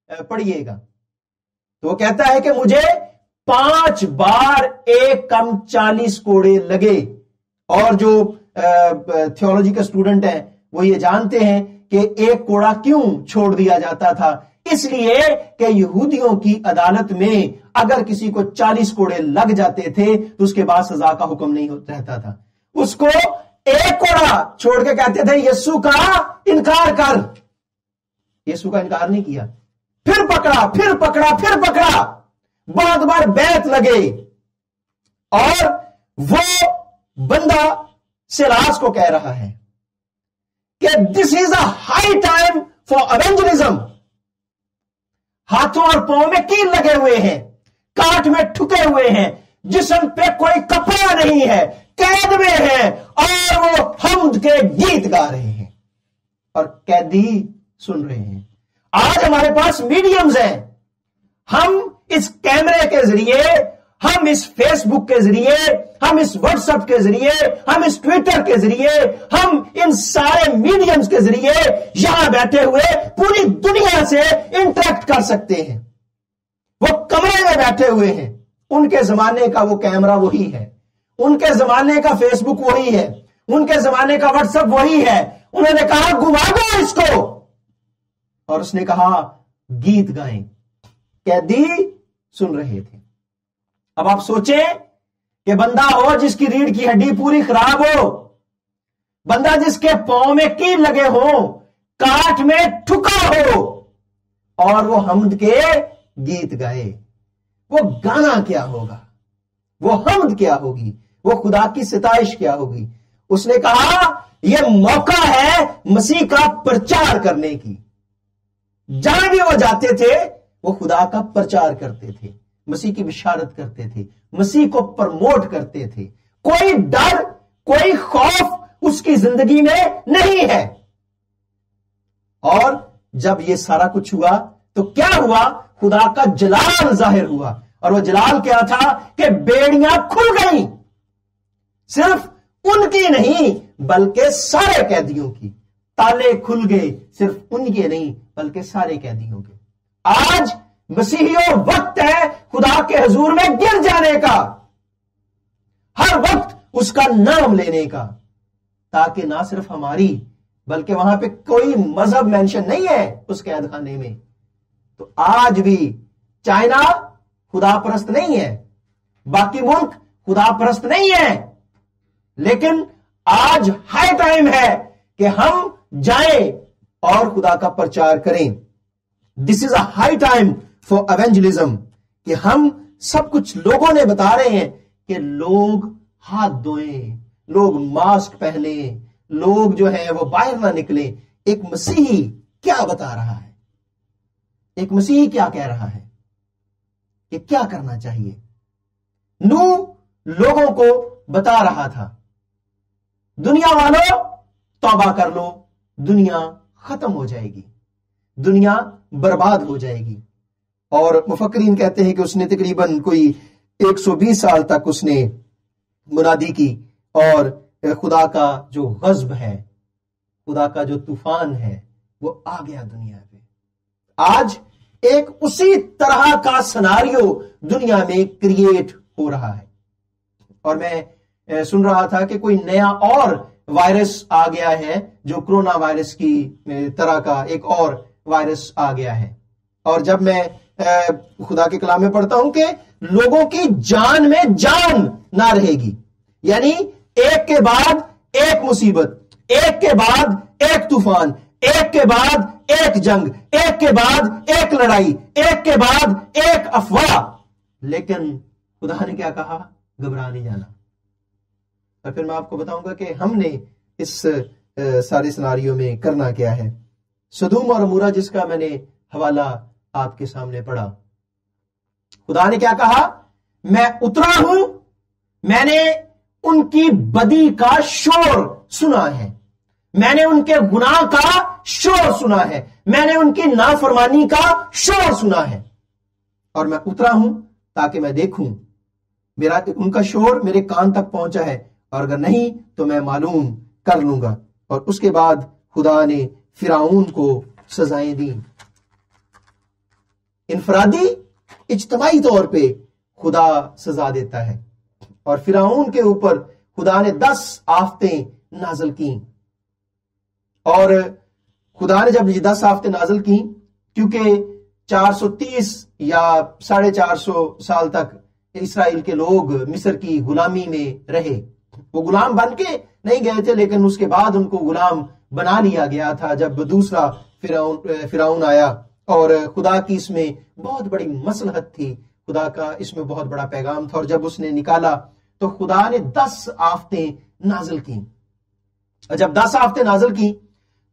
پڑھیے گا. تو وہ کہتا ہے کہ مجھے 5 بار 1 کم 40 کوڑے لگے. اور جو تھیولوجی کے اسٹوڈنٹ ہیں وہ یہ جانتے ہیں کہ 1 کوڑا کیوں چھوڑ دیا جاتا تھا. اس لیے کہ یہودیوں کی عدالت میں اگر کسی کو 40 کوڑے لگ جاتے تھے تو اس کے بعد سزا کا حکم نہیں رہتا تھا. اس کو 1 کوڑا چھوڑ کے کہتے تھے یسوع کا انکار کر. یسوع کا انکار نہیں کیا. پھر پکڑا بہت بار بیعت لگے. اور وہ بندہ سیلاس کو کہہ رہا ہے کہ دس از a high time for evangelism. ہاتھوں اور پاؤں میں کیل لگے ہوئے ہیں, کاٹ میں ٹھکے ہوئے ہیں, جسم پہ کوئی کپڑا نہیں ہے, قید میں ہیں, اور وہ حمد کے گیت گا رہے ہیں اور قیدی سن رہے ہیں. آج ہمارے پاس میڈیمز ہیں. ہم اس کیمرے کے ذریعے, ہم اس فیس بک کے ذریعے, ہم اس واٹس ایپ کے ذریعے, ہم اس ٹویٹر کے ذریعے, ہم ان سارے میڈیمز کے ذریعے یہاں بیٹھے ہوئے پوری دنیا سے انٹریکٹ کر سکتے ہیں. وہ کمرے میں بیٹھے ہوئے ہیں. ان کے زمانے کا وہ کیمرہ وہی ہے, ان کے زمانے کا فیس بک وہی ہے, ان کے زمانے کا واٹس ایپ وہی ہے. انہوں نے کہا گوا دو اس کو, اور اس نے کہا گیت گائیں. قیدی سن رہے تھے. اب آپ سوچیں کہ بندہ ہو جس کی ریڑھ کی ہڈی پوری خراب ہو, بندہ جس کے پاؤں میں کیل لگے ہو, کاٹ میں ٹھکا ہو, اور وہ حمد کے گیت گائے. وہ گانا کیا ہوگا, وہ حمد کیا ہوگی, وہ خدا کی ستائش کیا ہوگی. اس نے کہا یہ موقع ہے مسیح کا پرچار کرنے کی. جہاں بھی وہ جاتے تھے وہ خدا کا پرچار کرتے تھے, مسیح کی بشارت کرتے تھے, مسیح کو پرموٹ کرتے تھے. کوئی ڈر, کوئی خوف اس کی زندگی میں نہیں ہے. اور جب یہ سارا کچھ ہوا تو کیا ہوا؟ خدا کا جلال ظاہر ہوا. اور وہ جلال کیا تھا کہ بیڑیاں کھل گئیں. صرف ان کی نہیں بلکہ سارے قیدیوں کی. تالے کھل گئے, صرف ان کے نہیں بلکہ سارے قیدیوں کے. آج مسیحیوں وقت ہے خدا کے حضور میں گر جانے کا, ہر وقت اس کا نام لینے کا, تاکہ نہ صرف ہماری بلکہ وہاں پہ کوئی مذہب مینشن نہیں ہے اس قید خانے میں. تو آج بھی چائنا خدا پرست نہیں ہے, باقی ملک خدا پرست نہیں ہے, لیکن آج ہائی ٹائم ہے کہ ہم جائیں اور خدا کا پرچار کریں. دس از a high time for evangelism, کہ ہم سب کچھ لوگوں نے بتا رہے ہیں کہ لوگ ہاتھ دھوئیں, لوگ ماسک پہنیں, لوگ جو ہے وہ باہر نہ نکلیں. ایک مسیحی کیا بتا رہا ہے, ایک مسیحی کیا کہہ رہا ہے کہ کیا کرنا چاہیے. نوح لوگوں کو بتا رہا تھا دنیا والوں توبہ کر لو, دنیا ختم ہو جائے گی, دنیا برباد ہو جائے گی. اور مفکرین کہتے ہیں کہ اس نے تقریباً کوئی 120 سال تک اس نے منادی کی, اور خدا کا جو غضب ہے, خدا کا جو طوفان ہے وہ آ گیا دنیا پہ. آج ایک اسی طرح کا سناریو دنیا میں کریٹ ہو رہا ہے. اور میں سن رہا تھا کہ کوئی نیا اور وائرس آ گیا ہے, جو کرونا وائرس کی طرح کا ایک اور وائرس آ گیا ہے. اور جب میں خدا کے کلام میں پڑھتا ہوں کہ لوگوں کی جان میں جان نہ رہے گی, یعنی ایک کے بعد ایک مصیبت, ایک کے بعد ایک طوفان, ایک کے بعد ایک جنگ, ایک کے بعد ایک لڑائی, ایک کے بعد ایک افواہ. لیکن خدا نے کیا کہا؟ گھبرا نہیں جانا. اور پھر میں آپ کو بتاؤں گا کہ ہم نے اس سارے سناریو میں کرنا کیا ہے. سدوم اور عمورہ جس کا میں نے حوالہ آپ کے سامنے پڑھا, خدا نے کیا کہا؟ میں اترا ہوں, میں نے ان کی بدی کا شور سنا ہے, میں نے ان کے گناہ کا شور سنا ہے, میں نے ان کی نافرمانی کا شور سنا ہے, اور میں اترا ہوں تاکہ میں دیکھوں. میرا ان کا شور میرے کان تک پہنچا ہے, اور اگر نہیں تو میں معلوم کر لوں گا. اور اس کے بعد خدا نے فرعون کو سزائیں دیں. انفرادی اجتماعی طور پہ خدا سزا دیتا ہے. اور فرعون کے اوپر خدا نے 10 آفتیں نازل کی. اور خدا نے جب یہ 10 آفتیں نازل کی، کیونکہ 430 یا 450 سال تک اسرائیل کے لوگ مصر کی غلامی میں رہے. وہ غلام بن کے نہیں گئے تھے، لیکن اس کے بعد ان کو غلام بنا لیا گیا تھا جب دوسرا فرعون آیا. اور خدا کی اس میں بہت بڑی مصلحت تھی، خدا کا اس میں بہت بڑا پیغام تھا. اور جب اس نے نکالا تو خدا نے 10 آفتیں نازل کی. اور جب 10 آفتیں نازل کی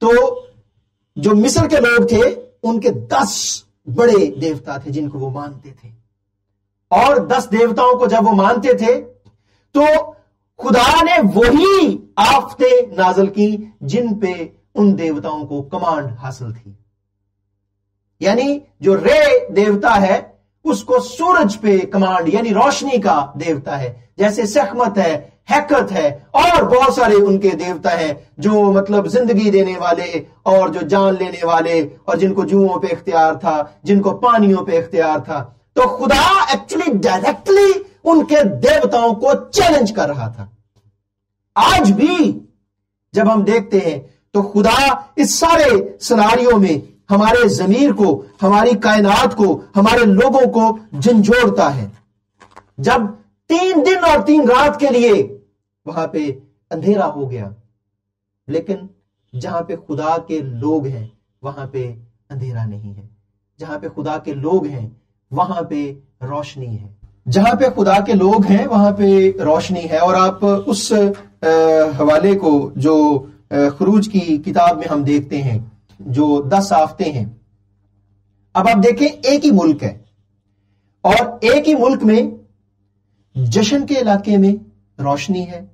تو جو مصر کے لوگ تھے ان کے 10 بڑے دیوتا تھے جن کو وہ مانتے تھے. اور 10 دیوتاؤں کو جب وہ مانتے تھے تو خدا نے وہی آفتیں نازل کی جن پہ ان دیوتاؤں کو کمانڈ حاصل تھی. یعنی جو رے دیوتا ہے اس کو سورج پہ کمانڈ، یعنی روشنی کا دیوتا ہے. جیسے سخمت ہے، حکت ہے، اور بہت سارے ان کے دیوتا ہیں جو مطلب زندگی دینے والے اور جو جان لینے والے، اور جن کو جوؤں پہ اختیار تھا، جن کو پانیوں پہ اختیار تھا. تو خدا ایکچولی ڈائریکٹلی ان کے دیوتاؤں کو چیلنج کر رہا تھا. آج بھی جب ہم دیکھتے ہیں تو خدا اس سارے سناریوں میں ہمارے ضمیر کو، ہماری کائنات کو، ہمارے لوگوں کو جھنجھوڑتا ہے. جب 3 دن اور 3 رات کے لیے وہاں پہ اندھیرا ہو گیا، لیکن جہاں پہ خدا کے لوگ ہیں وہاں پہ اندھیرا نہیں ہے. جہاں پہ خدا کے لوگ ہیں وہاں پہ روشنی ہے. جہاں پہ خدا کے لوگ ہیں وہاں پہ روشنی ہے. اور آپ اس حوالے کو جو خروج کی کتاب میں ہم دیکھتے ہیں، جو 10 آفتیں ہیں. اب آپ دیکھیں ایک ہی ملک ہے، اور ایک ہی ملک میں جشن کے علاقے میں روشنی ہے،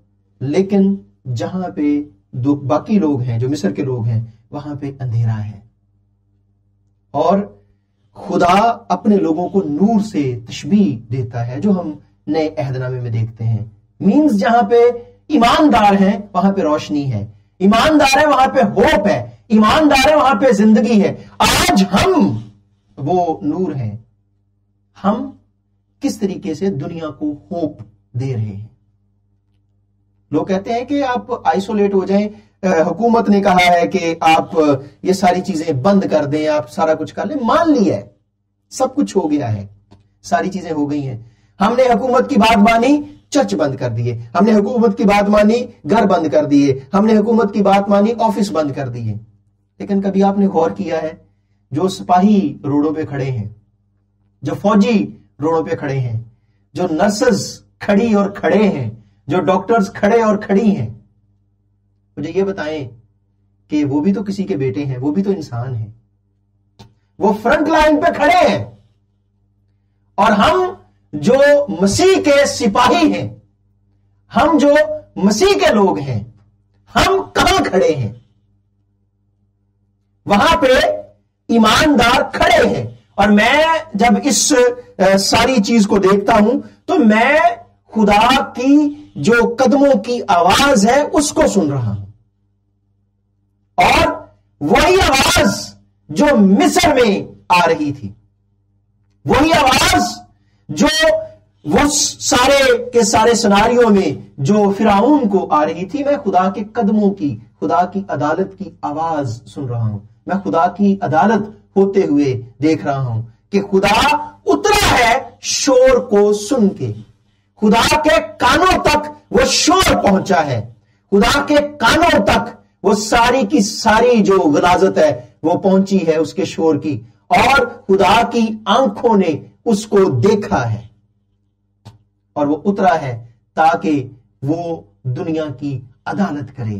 لیکن جہاں پہ باقی لوگ ہیں جو مصر کے لوگ ہیں وہاں پہ اندھیرا ہے. اور خدا اپنے لوگوں کو نور سے تشبیہ دیتا ہے جو ہم نئے عہد نامے میں دیکھتے ہیں. مینز جہاں پہ ایماندار ہیں وہاں پہ روشنی ہے، ایماندار ہے وہاں پہ ہوپ ہے، ایماندار ہے وہاں پہ زندگی ہے. آج ہم وہ نور ہیں. ہم کس طریقے سے دنیا کو ہوپ دے رہے ہیں؟ لوگ کہتے ہیں کہ آپ آئسولیٹ ہو جائیں. حکومت نے کہا ہے کہ آپ یہ ساری چیزیں بند کر دیں، آپ سارا کچھ کر لیں. مان لیا ہے، سب کچھ ہو گیا ہے، ساری چیزیں ہو گئی ہیں. ہم نے حکومت کی بات مانی، چرچ بند کر دیے. ہم نے حکومت کی بات مانی، گھر بند کر دیے. ہم نے حکومت کی بات مانی، آفس بند کر دیے. لیکن کبھی آپ نے غور کیا ہے جو سپاہی روڈوں پہ کھڑے ہیں، جو فوجی روڈوں پہ کھڑے ہیں، جو نرسز کھڑی اور کھڑے ہیں، جو ڈاکٹرز کھڑے اور کھڑی ہیں، مجھے یہ بتائیں کہ وہ بھی تو کسی کے بیٹے ہیں، وہ بھی تو انسان ہیں. وہ فرنٹ لائن پہ کھڑے ہیں. اور ہم جو مسیح کے سپاہی ہیں، ہم جو مسیح کے لوگ ہیں، ہم کہاں کھڑے ہیں؟ وہاں پہ ایماندار کھڑے ہیں. اور میں جب اس ساری چیز کو دیکھتا ہوں تو میں خدا کی جو قدموں کی آواز ہے اس کو سن رہا ہوں. اور وہی آواز جو مصر میں آ رہی تھی، وہی آواز جو وہ سارے کے سارے سناریوں میں جو فرعون کو آ رہی تھی، میں خدا کے قدموں کی، خدا کی عدالت کی آواز سن رہا ہوں. میں خدا کی عدالت ہوتے ہوئے دیکھ رہا ہوں کہ خدا اترا ہے شور کو سن کے. خدا کے کانوں تک وہ شور پہنچا ہے. خدا کے کانوں تک وہ ساری کی ساری جو غلاظت ہے وہ پہنچی ہے اس کے شور کی. اور خدا کی آنکھوں نے اس کو دیکھا ہے. اور وہ اترا ہے تاکہ وہ دنیا کی عدالت کرے،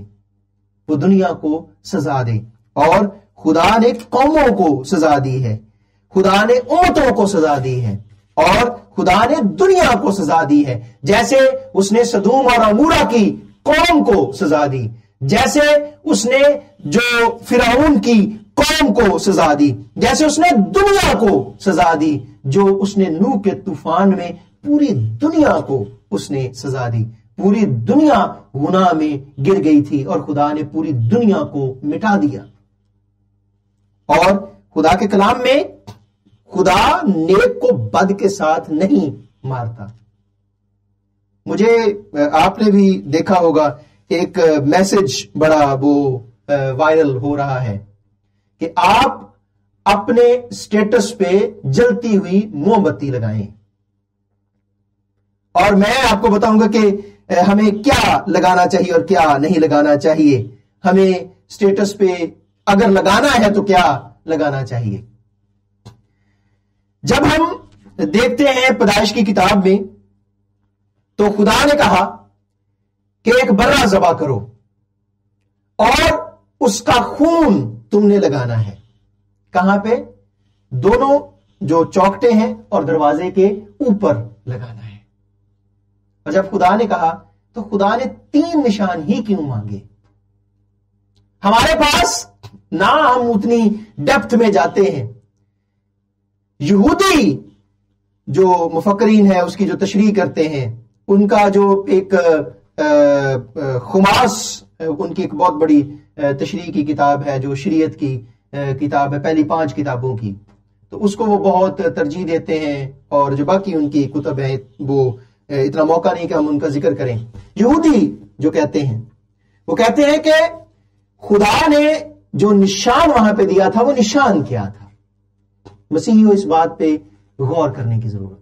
وہ دنیا کو سزا دے. اور خدا نے قوموں کو سزا دی ہے، خدا نے امتوں کو سزا دی ہے، اور خدا نے دنیا کو سزا دی ہے. جیسے اس نے سدوم اور عمورہ کی قوم کو سزا دی، جیسے اس نے جو فرعون کی قوم کو سزا دی، جیسے اس نے دنیا کو سزا دی، جو اس نے نوح کے طوفان میں پوری دنیا کو اس نے سزا دی. پوری دنیا گناہ میں گر گئی تھی اور خدا نے پوری دنیا کو مٹا دیا. اور خدا کے کلام میں خدا نیک کو بد کے ساتھ نہیں مارتا. مجھے آپ نے بھی دیکھا ہوگا ایک میسج بڑا وہ وائرل ہو رہا ہے کہ آپ اپنے سٹیٹس پہ جلتی ہوئی موم بتی لگائیں. اور میں آپ کو بتاؤں گا کہ ہمیں کیا لگانا چاہیے اور کیا نہیں لگانا چاہیے. ہمیں سٹیٹس پہ اگر لگانا ہے تو کیا لگانا چاہیے. جب ہم دیکھتے ہیں پیدائش کی کتاب میں تو خدا نے کہا کہ ایک برا ذبح کرو اور اس کا خون تم نے لگانا ہے. کہاں پہ؟ دونوں جو چوکٹے ہیں اور دروازے کے اوپر لگانا ہے. اور جب خدا نے کہا تو خدا نے 3 نشان ہی کیوں مانگے؟ ہمارے پاس نہ ہم اتنی ڈیپتھ میں جاتے ہیں. یہودی جو مفکرین ہیں اس کی جو تشریح کرتے ہیں ان کا جو ایک خماس ان کی ایک بہت بڑی تشریح کی کتاب ہے جو شریعت کی کتاب ہے پہلی 5 کتابوں کی, تو اس کو وہ بہت ترجیح دیتے ہیں. اور جو باقی ان کی کتب ہیں وہ اتنا موقع نہیں کہ ہم ان کا ذکر کریں. یہودی جو کہتے ہیں وہ کہتے ہیں کہ خدا نے جو نشان وہاں پہ دیا تھا وہ نشان کیا تھا. مسیحیوں اس بات پہ غور کرنے کی ضرورت.